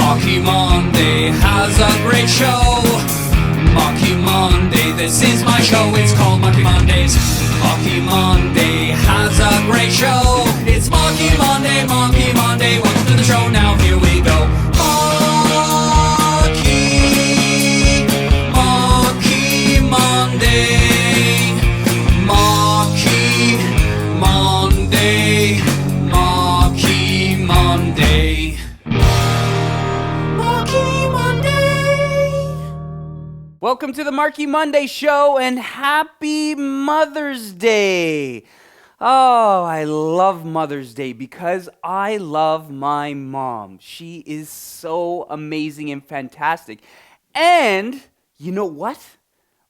Marky Monday has a great show. Marky Monday, this is my show. It's called Marky Mondays. Marky Monday has a great show. It's Marky Monday, Marky Monday. Welcome to the show. Now here we go. Marky Monday. Marky Monday. Marky Monday. Marky Monday. Welcome to the Marky Monday Show and happy Mother's Day. Oh, I love Mother's Day because I love my mom. She is so amazing and fantastic. And you know what?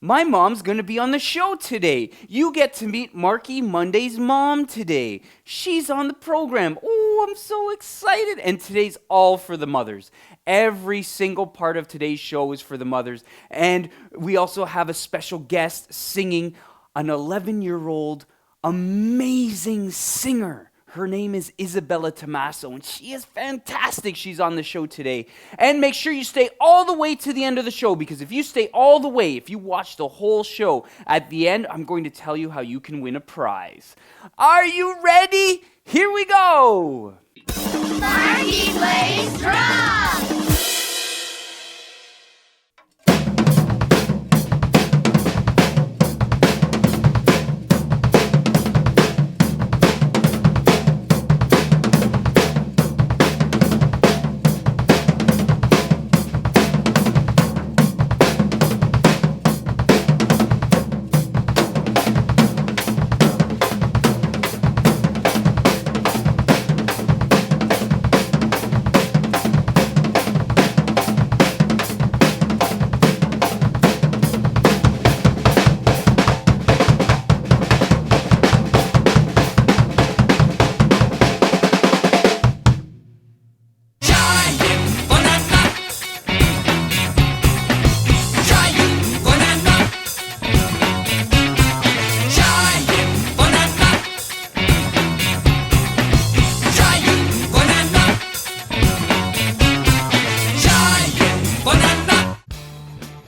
My mom's going to be on the show today. You get to meet Marky Monday's mom today. She's on the program. Oh, I'm so excited. And today's all for the mothers. Every single part of today's show is for the mothers. And we also have a special guest singing, an 11-year-old amazing singer. Her name is Isabella Tommaso, and she is fantastic. She's on the show today. And make sure you stay all the way to the end of the show, because if you stay all the way, if you watch the whole show, at the end, I'm going to tell you how you can win a prize. Are you ready? Here we go! Marky plays drums!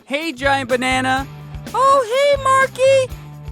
Hey, Giant Banana. Oh, hey, Marky.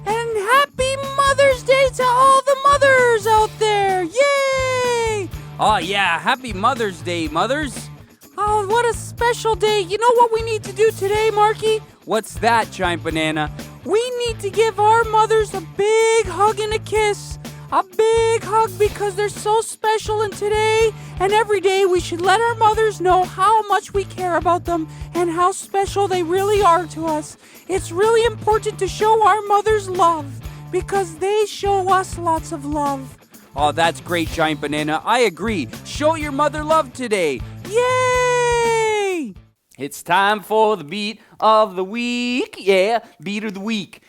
And happy Mother's Day to all the mothers out there. Yay! Oh, yeah. Happy Mother's Day, mothers. Oh, what a special day. You know what we need to do today, Marky? What's that, Giant Banana? We need to give our mothers a big hug and a kiss. A big hug because they're so special, and today and every day we should let our mothers know how much we care about them and how special they really are to us. It's really important to show our mothers love because they show us lots of love. Oh, that's great, Giant Banana. I agree. Show your mother love today. Yay! It's time for the beat of the week. Yeah, beat of the week.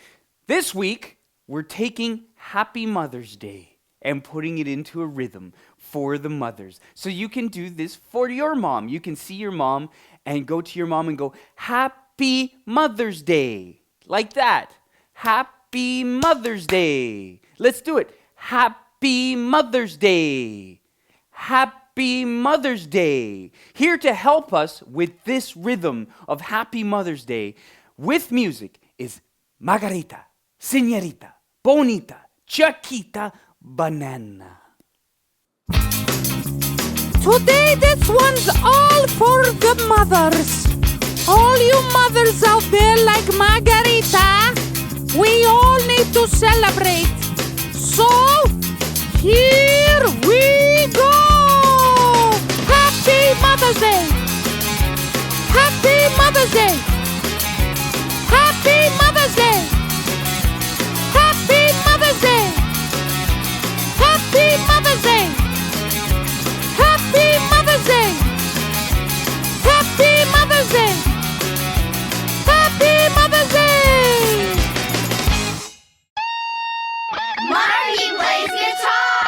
This week, we're taking Happy Mother's Day and putting it into a rhythm for the mothers. So you can do this for your mom. You can see your mom and go to your mom and go, Happy Mother's Day. Like that. Happy Mother's Day. Let's do it. Happy Mother's Day. Happy Mother's Day. Here to help us with this rhythm of Happy Mother's Day with music is Margarita, Señorita, Bonita, Chiquita, Banana. Today this one's all for the mothers. All you mothers out there like Margarita, we all need to celebrate. So, here we go! Happy Mother's Day! Happy Mother's Day! Happy Mother's Day! Happy Mother's Day! Happy Mother's Day! Happy Mother's Day! Happy Mother's Day! Happy Mother's Day! Marky plays guitar!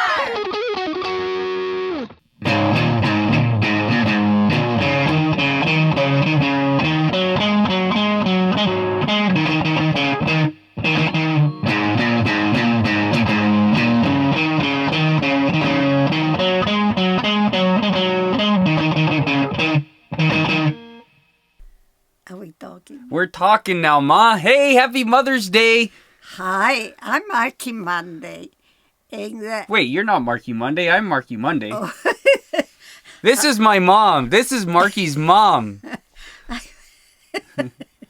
talking? We're talking now, Ma. Hey, happy Mother's Day. Hi, I'm Marky Monday. And, Wait, you're not Marky Monday. I'm Marky Monday. This is my mom. This is Marky's mom.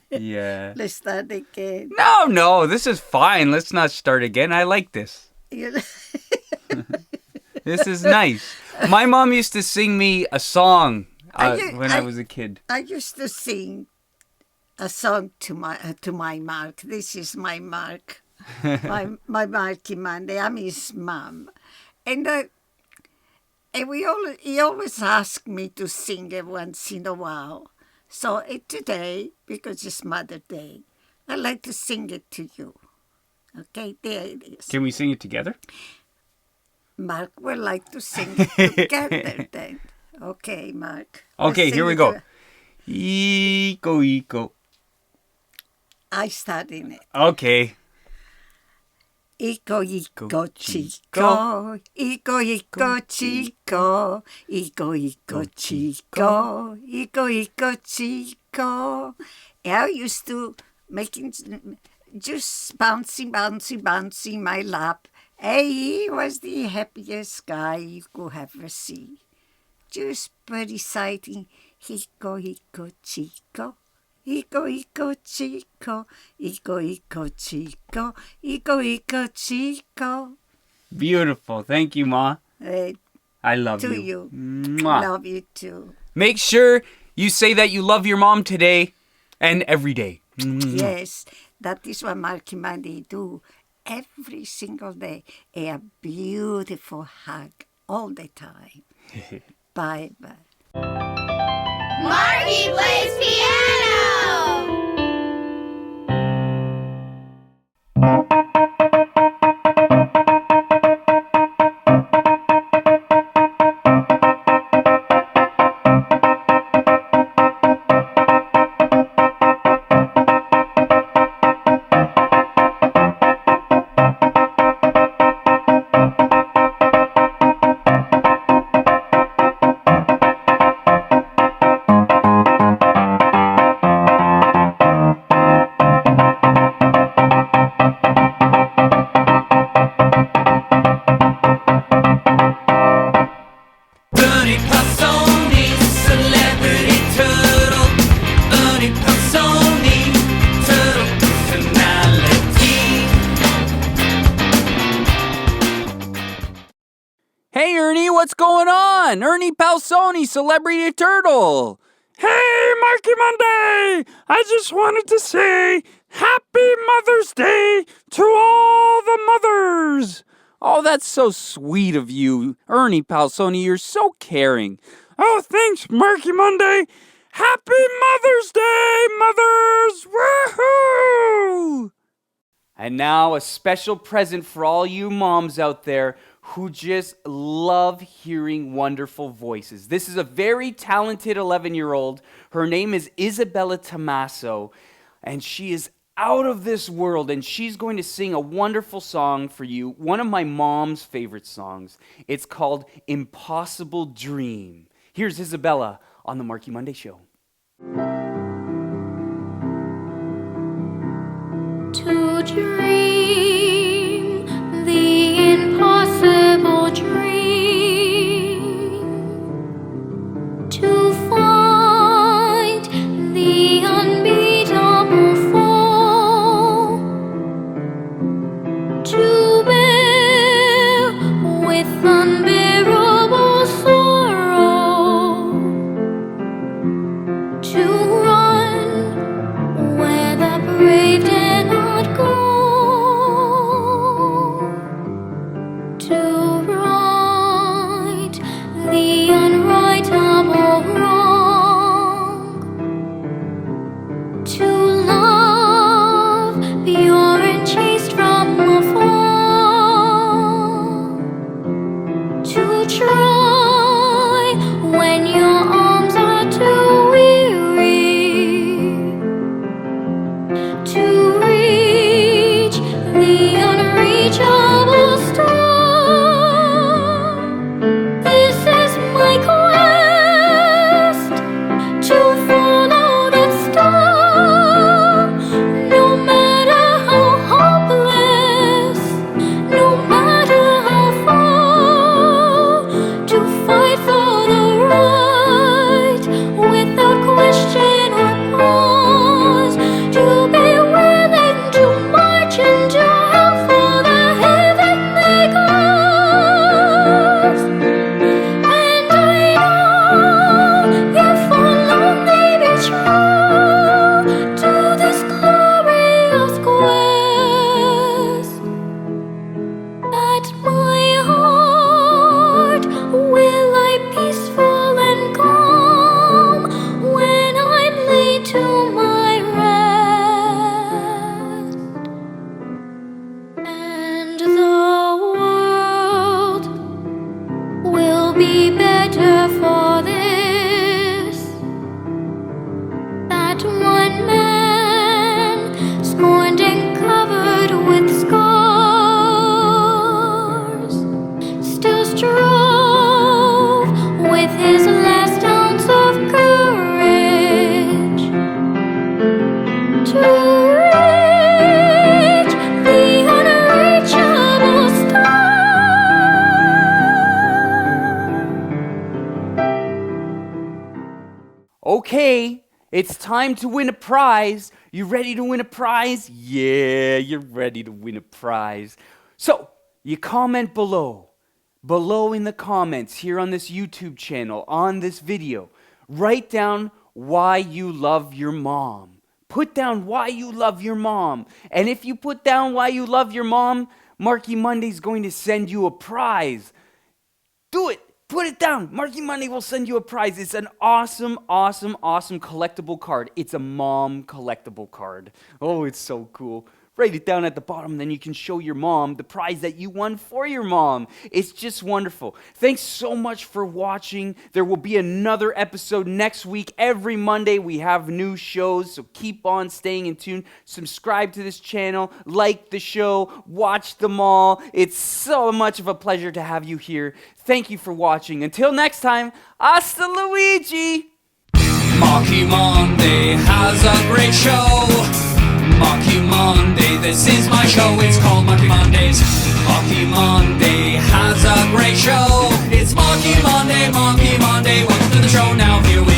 Yeah. let's start again. No, this is fine. Let's not start again. I like this. This is nice. My mom used to sing me a song when I was a kid. I used to sing a song to my Mark. This is my Mark, my Marky Monday. I'm his mom, and he always asked me to sing it once in a while. So today, because it's Mother's Day, I'd like to sing it to you. Okay, there it is. Can we sing it together? Mark would like to sing it together then. Okay, Mark. Okay, Let's here we sing go. it. Iko Iko. I start in it. Okay. Iko Iko Chico, Iko Iko Chico, Iko Iko Chico, Iko Iko Chico. I used to making just bouncy my lap. Hey, he was the happiest guy you could ever see. Just pretty exciting. Iko Iko Chico. Iko Iko Chico, Iko Iko Chico, Iko Iko Chico. Beautiful. Thank you, Ma. I love To you. you. Mwah. Love you too. Make sure you say that you love your mom today and every day. Yes, that is what Marky Monday do every single day. A beautiful hug all the time. Bye-bye. Marky plays piano! Ernie Pal Sony, celebrity turtle. Ernie Pal Sony, turtle personality. Hey, Ernie, what's going on? Ernie Pal Sony, Celebrity Turtle. Hey, Marky Monday! I just wanted to say Happy Mother's Day to all the mothers! Oh, that's so sweet of you. Ernie Pal Sony, you're so caring. Oh, thanks, Marky Monday! Happy Mother's Day, mothers! Woohoo! And now a special present for all you moms out there who just love hearing wonderful voices. This is a very talented 11-year-old. Her name is Isabella Tommaso, and she is out of this world, and she's going to sing a wonderful song for you, one of my mom's favorite songs. It's called Impossible Dream. Here's Isabella on the Marky Monday Show. To dream the impossible dream, to find the unbeatable fall, to bear with unbearable sorrow, Okay, it's time to win a prize. You ready to win a prize? Yeah, you're ready to win a prize. So, you comment below in the comments here on this YouTube channel, on this video. Write down why you love your mom. Put down why you love your mom. And if you put down why you love your mom, Marky Monday's going to send you a prize. Do it. Put it down. Marky Monday will send you a prize. It's an awesome, awesome, awesome collectible card. It's a mom collectible card. Oh, it's so cool. Write it down at the bottom, then you can show your mom the prize that you won for your mom. It's just wonderful. Thanks so much for watching. There will be another episode next week. Every Monday we have new shows, so keep on staying in tune. Subscribe to this channel, like the show, watch them all. It's so much of a pleasure to have you here. Thank you for watching. Until next time, hasta Luigi! Marky Monday has a great show. Marky Monday, this is my show. It's called Marky Mondays. Marky Monday has a great show. It's Marky Monday, Marky Monday. Welcome to the show. Now here we